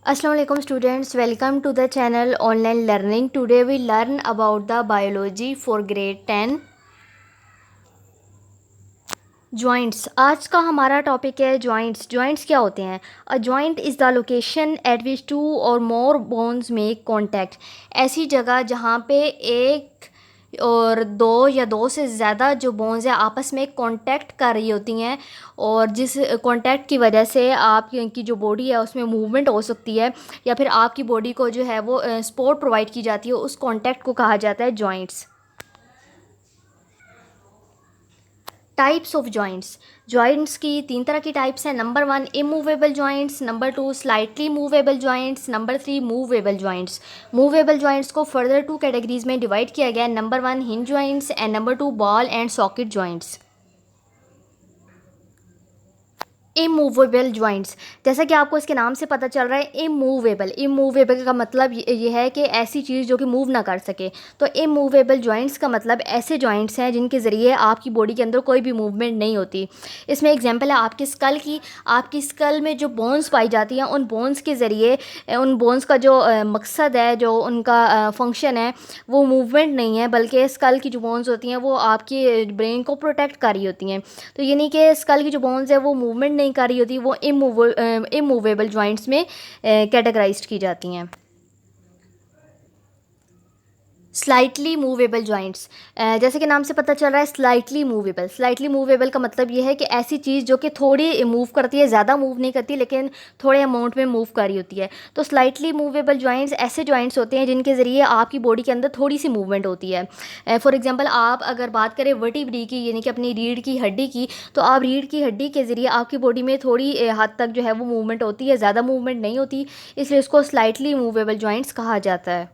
Assalamu alaikum students, welcome to the channel online learning. Today we learn about the biology for grade 10 joints. आज का हमारा topic है joints. Joints क्या होते हैं? A joint is the location at which two और more bones make contact. ऐसी जगह जहाँ पे एक और दो या दो से ज़्यादा जो बोन्स हैं आपस में कांटेक्ट कर रही होती हैं, और जिस कांटेक्ट की वजह से आपकी जो बॉडी है उसमें मूवमेंट हो सकती है, या फिर आपकी बॉडी को जो है वो सपोर्ट प्रोवाइड की जाती है, उस कांटेक्ट को कहा जाता है joints. Types of joints. Joints की तीन तरह की टाइप्स हैं। Number 1 immovable joints, number 2 slightly movable joints, number 3 movable joints. Movable joints को फर्दर टू कैटेगरीज में डिवाइड किया गया है। Number 1 hinge joints and number 2 ball and socket joints. Immovable joints, जैसा कि आपको इसके नाम से पता चल रहा है इमूवेबल। इमूवेबल का मतलब ये है कि ऐसी चीज़ जो कि मूव ना कर सके। तो इमूवेबल जॉइंट्स का मतलब ऐसे जॉइंट्स हैं जिनके ज़रिए आपकी बॉडी के अंदर कोई भी मूवमेंट नहीं होती। इसमें एग्जांपल है आपकी स्कल की। आपकी स्कल में जो बोन्स पाई जाती हैं, उन बोन्स के ज़रिए उन बोन्स का जो मकसद है, जो उनका फंक्शन है, वो मूवमेंट नहीं है, बल्कि स्कल की जो बोन्स होती हैं वो आपकी ब्रेन को प्रोटेक्ट कर रही होती हैं। तो यानी कि स्कल की जो बोन्स है वो मूवमेंट नहीं कर रही होती, वो इमूवेबल जॉइंट्स में कैटेगराइज्ड की जाती हैं। स्लाइटली मूवेबल जॉइंट्स, जैसे कि नाम से पता चल रहा है स्लाइटली मूवेबल। स्लाइटली मूवेबल का मतलब ये है कि ऐसी चीज़ जो कि थोड़ी मूव करती है, ज़्यादा मूव नहीं करती, लेकिन थोड़े अमाउंट में मूव कर रही होती है। तो स्लाइटली मूवेबल जॉइंट्स ऐसे जॉइंट्स होते हैं जिनके ज़रिए आपकी बॉडी के अंदर थोड़ी सी मूवमेंट होती है। फॉर एग्जांपल आप अगर बात करें वर्टिब्री की, यानी कि अपनी रीढ़ की हड्डी की, तो आप रीढ़ की हड्डी के ज़रिए आपकी बॉडी में थोड़ी हद तक जो है वो मूवमेंट होती है, ज़्यादा मूवमेंट नहीं होती, इसलिए इसको स्लाइटली मूवेबल जॉइंट्स कहा जाता है।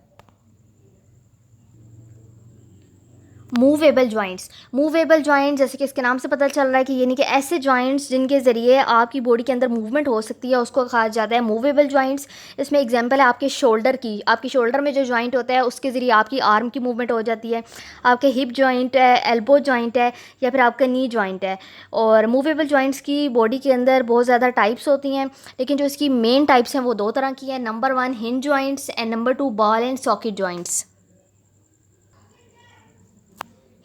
Movable joints. मूवेबल जॉइंट्स, जैसे कि इसके नाम से पता चल रहा है कि यानी कि ऐसे जॉइंट्स जिनके ज़रिए आपकी बॉडी के अंदर मूवमेंट हो सकती है, उसको कहा जाता है मूवेबल जॉइंट्स। इसमें एग्जांपल है आपके शोल्डर की। आपकी शोल्डर में जो जॉइंट होता है उसके ज़रिए आपकी आर्म की मूवमेंट हो जाती है। आपके हिप जॉइंट है, एल्बो जॉइंट है, या फिर आपका नी जॉइंट है। और मूवेबल जॉइंट्स की बॉडी के अंदर बहुत ज़्यादा टाइप्स होती हैं, लेकिन जो इसकी मेन टाइप्स हैं वो दो तरह की हैं। Number 1 hinge joints and number 2 ball and socket joints.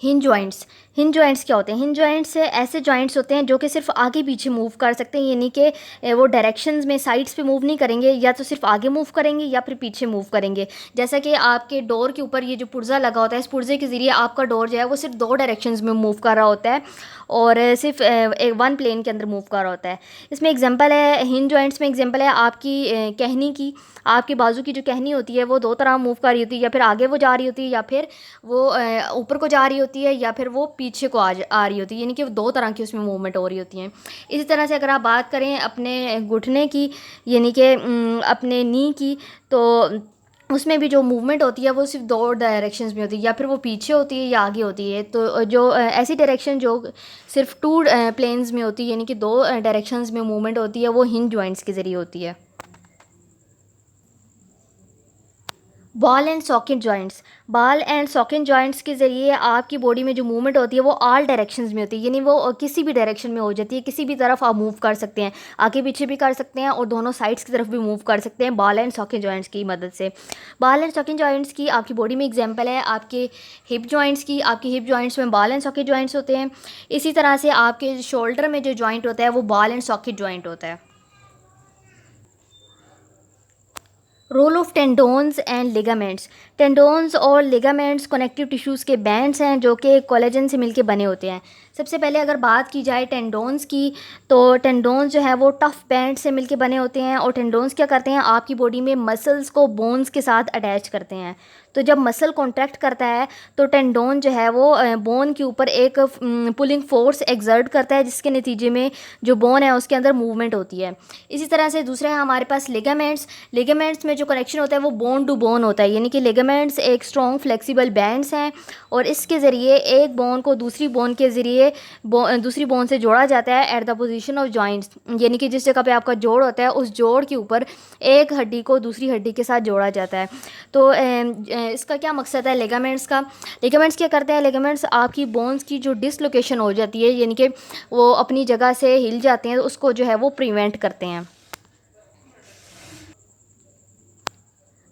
Hinge joints. Hinge joints क्या होते हैं? हिंज जॉइंट्स ऐसे जॉइंट्स होते हैं जो कि सिर्फ आगे पीछे मूव कर सकते हैं, यानी कि वो डायरेक्शंस में साइड्स पे मूव नहीं करेंगे, या तो सिर्फ आगे मूव करेंगे या फिर पीछे मूव करेंगे। जैसा कि आपके डोर के ऊपर ये जो पुर्जा लगा होता है, इस पुर्जे के ज़रिए आपका डोर जो है वो सिर्फ दो डायरेक्शंस में मूव कर रहा होता है, और सिर्फ एक वन प्लेन के अंदर मूव कर रहा होता है। इसमें एग्जांपल है, हिंज जॉइंट्स में एग्जांपल है आपकी कहनी की। आपकी बाजू की जो कहनी होती है वो दो तरह मूव कर रही होती है, या फिर आगे वो जा रही होती है, या फिर वो ऊपर को जा रही होती है, या फिर वो पीछे को आ रही होती है, यानी कि दो तरह की उसमें मूवमेंट हो रही होती हैं। इसी तरह से अगर आप बात करें अपने घुटने की, यानी कि अपने नी की, तो उसमें भी जो मूवमेंट होती है वो सिर्फ दो डायरेक्शंस में होती है, या फिर वो पीछे होती है या आगे होती है। तो जो ऐसी डायरेक्शन जो सिर्फ टू प्लेन्स में होती है, यानी कि दो डायरेक्शंस में मूवमेंट होती है, वो हिंज जॉइंट्स के ज़रिए होती है। Ball and socket joints. Ball and socket joints के ज़रिए आपकी बॉडी में जो मूवमेंट होती है वो ऑल डायरेक्शंस में होती है, यानी वो किसी भी डायरेक्शन में हो जाती है, किसी भी तरफ आप मूव कर सकते हैं, आगे पीछे भी कर सकते हैं और दोनों साइड्स की तरफ भी मूव कर सकते हैं बॉल एंड सॉकेट जॉइंट्स की मदद से। बॉल एंड सॉकेट जॉइंट्स की आपकी बॉडी में एग्जाम्पल है आपके हिप जॉइंट्स की। आपके हिप जॉइंट्स में बॉल एंड सॉकेट जॉइंट्स होते हैं। इसी तरह से आपके शोल्डर में जो जॉइंट होता है वो बॉल एंड सॉकेट जॉइंट होता है। Role of tendons and ligaments. Tendons और लिगामेंट्स कनेक्टिव टिश्यूज़ के बैंड्स हैं जो कि कोलेजन से मिलके बने होते हैं। सबसे पहले अगर बात की जाए टेंडोन्स की, तो टेंडोन्स जो है वो टफ बैंड से मिलके बने होते हैं, और टेंडोन्स क्या करते हैं आपकी बॉडी में मसल्स को बोन्स के साथ अटैच करते हैं। तो जब मसल कॉन्ट्रैक्ट करता है तो टेंडोन जो है वो बोन के ऊपर एक पुलिंग फोर्स एक्सर्ट करता है, जिसके नतीजे में जो बोन है उसके अंदर मूवमेंट होती है। इसी तरह से दूसरा है हमारे पास लिगामेंट्स। लिगामेंट्स में जो कनेक्शन होता है वो बोन टू बोन होता है, यानी कि लिगामेंट्स एक स्ट्रॉन्ग फ्लेक्सिबल बैंड्स हैं, और इसके ज़रिए एक बोन को दूसरी बोन के ज़रिए दूसरी बोन से जोड़ा जाता है at the position of joints, यानी कि जिस जगह पे आपका जोड़ होता है उस जोड़ के ऊपर एक हड्डी को दूसरी हड्डी के साथ जोड़ा जाता है। तो इसका क्या मकसद है लिगामेंट्स का? लिगामेंट्स क्या करते हैं? लिगामेंट्स आपकी बोन्स की जो डिसलोकेशन हो जाती है, यानी कि वो अपनी जगह से हिल जाते हैं, तो उसको जो है वो प्रिवेंट करते हैं।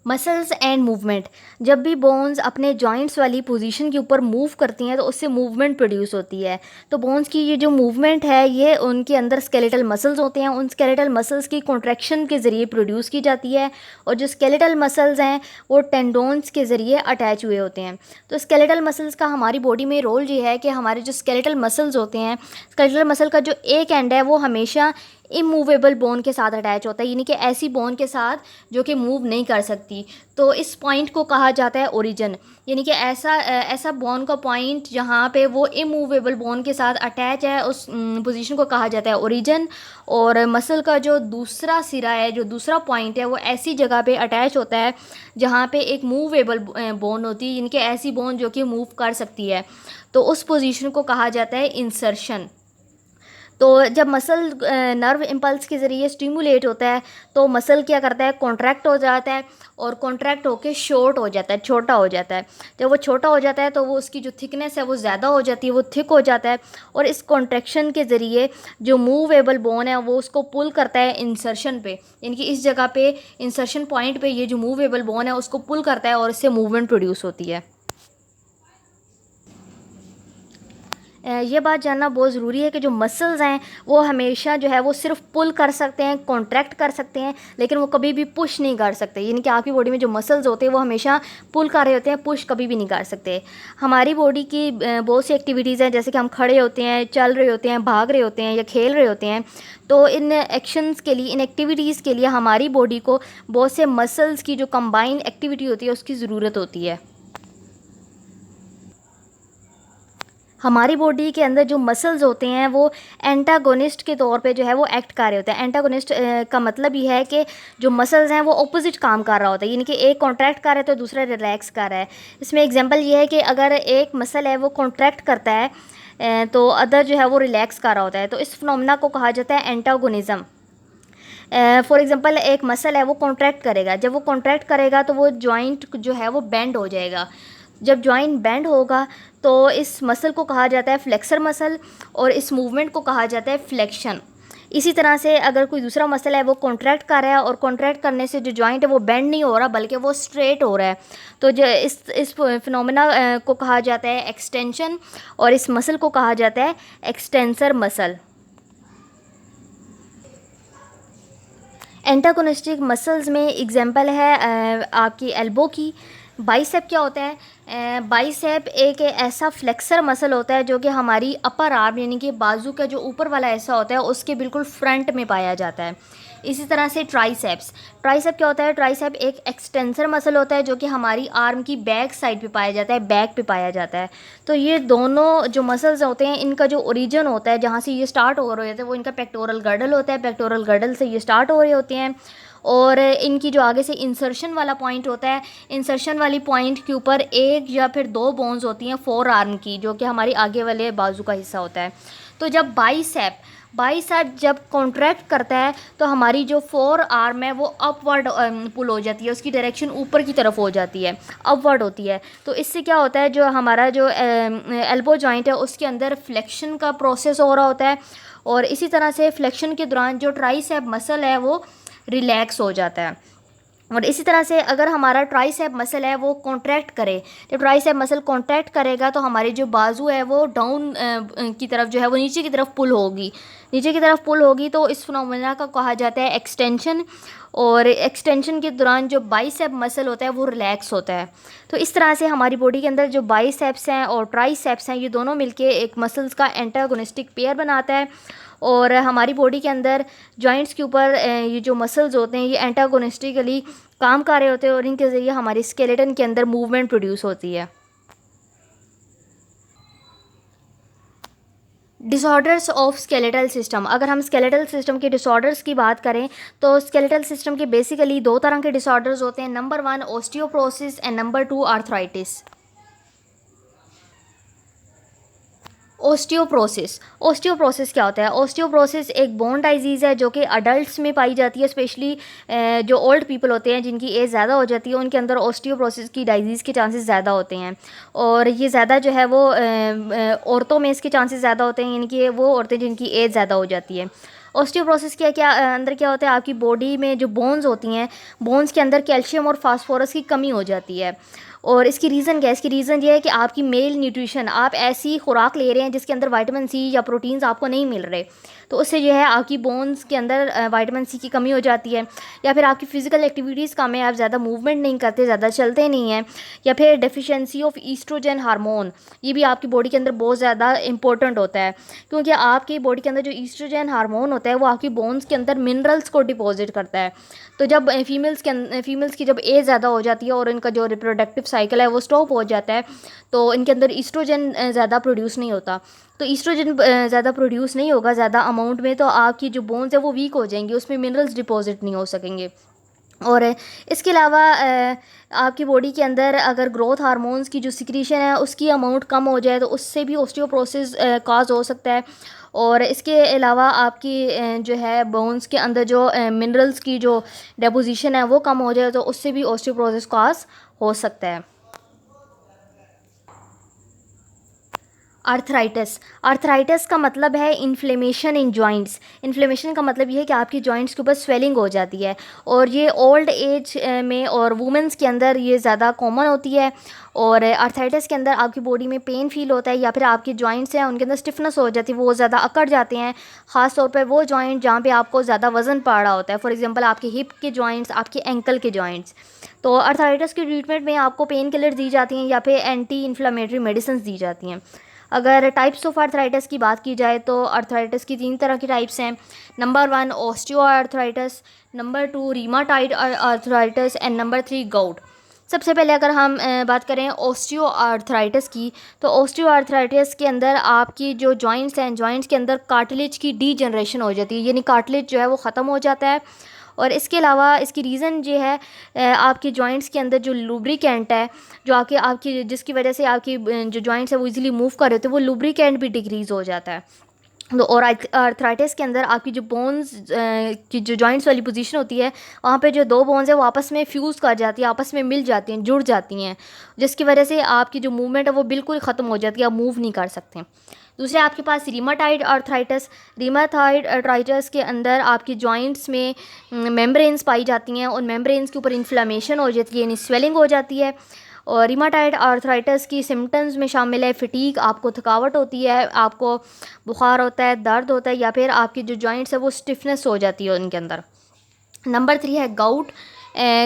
मसल्स एंड मूवमेंट, जब भी बोन्स अपने जॉइंट्स वाली पोजीशन के ऊपर मूव करती हैं तो उससे मूवमेंट प्रोड्यूस होती है। तो बोन्स की ये जो मूवमेंट है ये उनके अंदर स्केलेटल मसल्स होते हैं, उन स्केलेटल मसल्स की कॉन्ट्रैक्शन के ज़रिए प्रोड्यूस की जाती है। और जो स्केलेटल मसल्स हैं वो टेंडोन्स के ज़रिए अटैच हुए होते हैं। तो स्केलेटल मसल्स का हमारी बॉडी में रोल ये है कि हमारे जो स्केलेटल मसल्स होते हैं, स्केलेटल मसल का जो एक एंड है वो हमेशा इमूवेबल बोन के साथ अटैच होता है, यानी कि ऐसी बोन के साथ जो कि मूव नहीं कर सकती। तो इस पॉइंट को कहा जाता है ओरिजिन, यानी कि ऐसा बोन का पॉइंट जहाँ पे वो इमूवेबल बोन के साथ अटैच है, उस पोजीशन को कहा जाता है ओरिजिन। और मसल का जो दूसरा सिरा है, जो दूसरा पॉइंट है, वो ऐसी जगह पे अटैच होता है जहाँ पे एक मूवेबल बोन होती है, यानी कि ऐसी बोन जो कि मूव कर सकती है। तो उस पोजीशन को कहा जाता है इंसर्शन। तो जब मसल नर्व इम्पल्स के ज़रिए स्टिमुलेट होता है तो मसल क्या करता है, कॉन्ट्रैक्ट हो जाता है और कॉन्ट्रैक्ट होके शॉर्ट हो जाता है, छोटा हो जाता है। जब वो छोटा हो जाता है तो वो उसकी जो थिकनेस है वो ज़्यादा हो जाती है, वो थिक हो जाता है। और इस कॉन्ट्रैक्शन के ज़रिए जो मूवेबल बोन है वो उसको पुल करता है इंसर्शन पे, यानी कि इस जगह पे इंसर्शन पॉइंट पे ये जो मूवेबल बोन है उसको पुल करता है और इससे मूवमेंट प्रोड्यूस होती है। ये बात जानना बहुत ज़रूरी है कि जो मसल्स हैं वो हमेशा जो है वो सिर्फ पुल कर सकते हैं, कॉन्ट्रैक्ट कर सकते हैं, लेकिन वो कभी भी पुश नहीं कर सकते। यानी कि आपकी बॉडी में जो मसल्स होते हैं वो हमेशा पुल कर रहे होते हैं, पुश कभी भी नहीं कर सकते। हमारी बॉडी की बहुत सी एक्टिविटीज़ हैं, जैसे कि हम खड़े होते हैं, चल रहे होते हैं, भाग रहे होते हैं या खेल रहे होते हैं। तो इन एक्शंस के लिए, इन एक्टिविटीज़ के लिए हमारी बॉडी को बहुत से मसल्स की जो कंबाइन एक्टिविटी होती है उसकी ज़रूरत होती है। हमारी बॉडी के अंदर जो मसल्स होते हैं वो एंटागोनिस्ट के तौर पे जो है वो एक्ट कर रहे होते हैं। एंटागोनिस्ट का मतलब ये है कि जो मसल्स हैं वो ऑपोजिट काम कर रहा होता है, यानी कि एक कॉन्ट्रैक्ट कर रहा है तो दूसरा रिलैक्स कर रहा है। इसमें एग्जांपल ये है कि अगर एक मसल है वो कॉन्ट्रैक्ट करता है तो अदर जो है वो रिलैक्स कर रहा होता है। तो इस फिनोमेना को कहा जाता है एंटागोनिज्म। फॉर एग्जांपल एक मसल है वो कॉन्ट्रैक्ट करेगा, जब वो कॉन्ट्रैक्ट करेगा तो वो जॉइंट जो है वो बेंड हो जाएगा। जब जॉइंट बेंड होगा तो इस मसल को कहा जाता है फ्लेक्सर मसल और इस मूवमेंट को कहा जाता है फ्लेक्शन। इसी तरह से अगर कोई दूसरा मसल है वो कॉन्ट्रैक्ट कर रहा है और कॉन्ट्रैक्ट करने से जो जॉइंट है वो बेंड नहीं हो रहा बल्कि वो स्ट्रेट हो रहा है, तो जो इस फिनोमेना को कहा जाता है एक्सटेंशन और इस मसल को कहा जाता है एक्सटेंसर मसल। एंटागोनिस्टिक मसल्स में एग्जांपल है आपकी एल्बो की। बाइसेप क्या होता है, बाइसेप एक ऐसा फ्लेक्सर मसल होता है जो कि हमारी अपर आर्म यानी कि बाजू का जो ऊपर वाला हिस्सा होता है उसके बिल्कुल फ्रंट में पाया जाता है। इसी तरह से ट्राइसेप्स, ट्राइसेप क्या होता है, ट्राइसेप एक एक्सटेंसर मसल होता है जो कि हमारी आर्म की बैक साइड पे पाया जाता है, बैक पे पाया जाता है। तो ये दोनों जो मसल्स होते हैं इनका जो ओरिजिन होता है, जहाँ से ये स्टार्ट हो रहे होते हैं, वो इनका पेक्टोरल गर्डल होता है, पेक्टोरल गर्डल से ये स्टार्ट हो रहे होते हैं। और इनकी जो आगे से इंसर्शन वाला पॉइंट होता है, इंसर्शन वाली पॉइंट के ऊपर एक या फिर दो बोन्स होती हैं फोर आर्म की, जो कि हमारी आगे वाले बाजू का हिस्सा होता है। तो जब बाइसेप जब कॉन्ट्रैक्ट करता है तो हमारी जो फोर आर्म है वो अपवर्ड पुल हो जाती है, उसकी डायरेक्शन ऊपर की तरफ हो जाती है, अपवर्ड होती है। तो इससे क्या होता है, जो हमारा जो एल्बो जॉइंट है उसके अंदर फ्लेक्शन का प्रोसेस हो रहा होता है और इसी तरह से फ्लेक्शन के दौरान जो ट्राइसेप मसल है वो रिलैक्स हो जाता है। और इसी तरह से अगर हमारा ट्राइसेप मसल है वो कॉन्ट्रैक्ट करे, जब ट्राइसेप मसल कॉन्ट्रैक्ट करेगा तो हमारी जो बाजू है वो डाउन की तरफ जो है वो नीचे की तरफ पुल होगी, नीचे की तरफ पुल होगी। तो इस फिनोमेना का कहा जाता है एक्सटेंशन और एक्सटेंशन के दौरान जो बाइसेप मसल होता है वो रिलैक्स होता है। तो इस तरह से हमारी बॉडी के अंदर जो बाइसेप्स हैं और ट्राइसेप्स हैं ये दोनों मिलके एक मसल्स का एंटागोनिस्टिक पेयर बनाता है। और हमारी बॉडी के अंदर जॉइंट्स के ऊपर ये जो मसल्स होते हैं ये एंटागोनिस्टिकली काम कर रहे होते हैं और इनके ज़रिए हमारी स्केलेटन के अंदर मूवमेंट प्रोड्यूस होती है। डिसऑर्डर्स ऑफ स्केलेटल सिस्टम, अगर हम स्केलेटल सिस्टम के डिसऑर्डर्स की बात करें तो स्केलेटल सिस्टम के बेसिकली दो तरह के डिसऑर्डर्स होते हैं। Number 1 osteoporosis and number 2 arthritis. Osteoporosis क्या होता है, ओस्टियोप्रोसिस एक बोन डाइजीज़ है जो कि अडल्ट्स में पाई जाती है, स्पेशली जो ओल्ड पीपल होते हैं जिनकी एज ज़्यादा हो जाती है उनके अंदर ओस्टियोप्रोसिस की डाइजीज़ के चांसेस ज़्यादा होते हैं। और ये ज़्यादा जो है वो औरतों में इसके चांसेस ज़्यादा होते हैं, यानी कि वो औरतें जिनकी एज ज़्यादा हो जाती है। ऑस्टियोप्रोसिस क्या क्या अंदर क्या होता है, आपकी बॉडी में जो बोन्स होती हैं, बोन्स के अंदर कैल्शियम और फास्फोरस की कमी हो जाती है। और इसकी रीज़न क्या है, इसकी रीज़न ये है कि आपकी मेल न्यूट्रिशन, आप ऐसी खुराक ले रहे हैं जिसके अंदर विटामिन सी या प्रोटीन्स आपको नहीं मिल रहे, तो उससे जो है आपकी बोन्स के अंदर विटामिन सी की कमी हो जाती है। या फिर आपकी फ़िज़िकल एक्टिविटीज़ कम है, आप ज़्यादा मूवमेंट नहीं करते, ज़्यादा चलते नहीं हैं। या फिर डेफिशिएंसी ऑफ ईस्ट्रोजन हार्मोन, ये भी आपकी बॉडी के अंदर बहुत ज़्यादा इंपॉर्टेंट होता है, क्योंकि आपकी बॉडी के अंदर जो ईस्ट्रोजन हार्मोन होता है वो आपकी बोन्स के अंदर मिनरल्स को डिपॉजिट करता है। तो जब फीमेल्स की जब एज ज़्यादा हो जाती है और इनका जो रिप्रोडक्टिव साइकिल है वो स्टॉप हो जाता है, तो इनके अंदर ईस्ट्रोजन ज़्यादा प्रोड्यूस नहीं होता। तो ईस्ट्रोजन ज़्यादा प्रोड्यूस नहीं होगा ज़्यादा अमाउंट में, तो आपकी जो बोन्स है वो वीक हो जाएंगी, उसमें मिनरल्स डिपॉजिट नहीं हो सकेंगे। और इसके अलावा आपकी बॉडी के अंदर अगर ग्रोथ हार्मोन्स की जो सिक्रीशन है उसकी अमाउंट कम हो जाए तो उससे भी ऑस्टियोप्रोसिस काज हो सकता है। और इसके अलावा आपकी जो है बोन्स के अंदर जो मिनरल्स की जो डेपोजिशन है वो कम हो जाए तो उससे भी ऑस्टियोप्रोसिस काज हो सकता है। आर्थराइटिस, आर्थराइटिस का मतलब है इन्फ्लेमेशन इन जॉइंट्स। इन्फ्लेमेशन का मतलब ये है कि आपकी जॉइंट्स के ऊपर स्वेलिंग हो जाती है, और ये ओल्ड एज में और वुमेंस के अंदर ये ज़्यादा कॉमन होती है। और आर्थराइटिस के अंदर आपकी बॉडी में पेन फील होता है, या फिर आपके जॉइंट्स हैं उनके अंदर स्टिफनेस हो जाती है, वो ज़्यादा अकड़ जाते हैं। ख़ास तौर पर वो जॉइंट जहाँ पे आपको ज़्यादा वज़न पड़ रहा होता है, फॉर एग्जांपल आपके हिप के जॉइंट्स, आपके एंकल के जॉइंट्स। तो आर्थराइटिस के ट्रीटमेंट में आपको पेन किलर दी जाती हैं या फिर एंटी इन्फ्लेमेटरी मेडिसिन दी जाती हैं। अगर टाइप्स ऑफ आर्थराइटिस की बात की जाए तो आर्थराइटिस की 3 तरह की टाइप्स हैं। Number 1 osteoarthritis, number 2 rheumatoid arthritis and number 3 gout. सबसे पहले अगर हम बात करें ऑस्टियो आर्थराइटिस की, तो ऑस्टियो आर्थराइटिस के अंदर आपकी जो जॉइंट्स हैं, जॉइंट्स के अंदर कार्टिलेज की डीजनरेशन हो जाती है, यानी कार्टिलेज जो है वो ख़त्म हो जाता है। और इसके अलावा इसकी रीज़न ये है आपके जॉइंट्स के अंदर जो लुब्रिकेंट है, जो आपकी जिसकी वजह से आपकी जो जॉइंट्स है वो इजीली मूव कर रहे होते हैं, वो लुब्रिकेंट भी डिक्रीज़ हो जाता है। तो और आर्थराइटिस के अंदर आपकी जो बोन्स की जो जॉइंट्स वाली पोजीशन होती है, वहाँ पे जो 2 बोन्स है वो आपस में फ्यूज़ कर जाती है, आपस में मिल जाती हैं, जुड़ जाती हैं, जिसकी वजह से आपकी जो मूवमेंट है वो बिल्कुल ख़त्म हो जाती है, आप मूव नहीं कर सकते। दूसरे आपके पास रीमाटाइड आर्थराइटिस। रीमाटाइड आर्थराइटिस के अंदर आपकी जॉइंट्स में मेम्ब्रेन्स पाई जाती हैं, उन मेम्ब्रेन्स के ऊपर इन्फ्लेमेशन हो जाती है, यानी स्वेलिंग हो जाती है। और रीमाटाइड आर्थराइटिस की सिम्टम्स में शामिल है फटीग, आपको थकावट होती है, आपको बुखार होता है, दर्द होता है, या फिर आपकी जो जॉइंट्स है वो स्टिफनेस हो जाती है उनके अंदर। नंबर 3 है गाउट।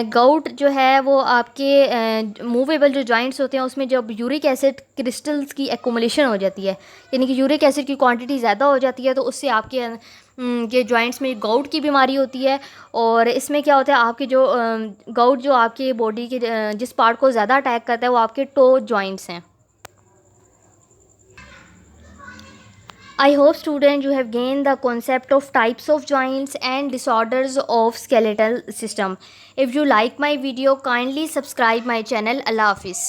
गाउट जो है वो आपके मूवेबल जो जॉइंट्स होते हैं उसमें जब यूरिक एसिड क्रिस्टल्स की एक्युमुलेशन हो जाती है, यानी कि यूरिक एसिड की क्वांटिटी ज़्यादा हो जाती है, तो उससे आपके ये जॉइंट्स में गाउट की बीमारी होती है। और इसमें क्या होता है, आपके जो गाउट जो आपके बॉडी के जिस पार्ट को ज़्यादा अटैक करता है वो आपके टो जॉइंट्स हैं। I hope students you have gained the concept of types of joints and disorders of skeletal system. If you like my video, kindly subscribe my channel. Allah Hafiz.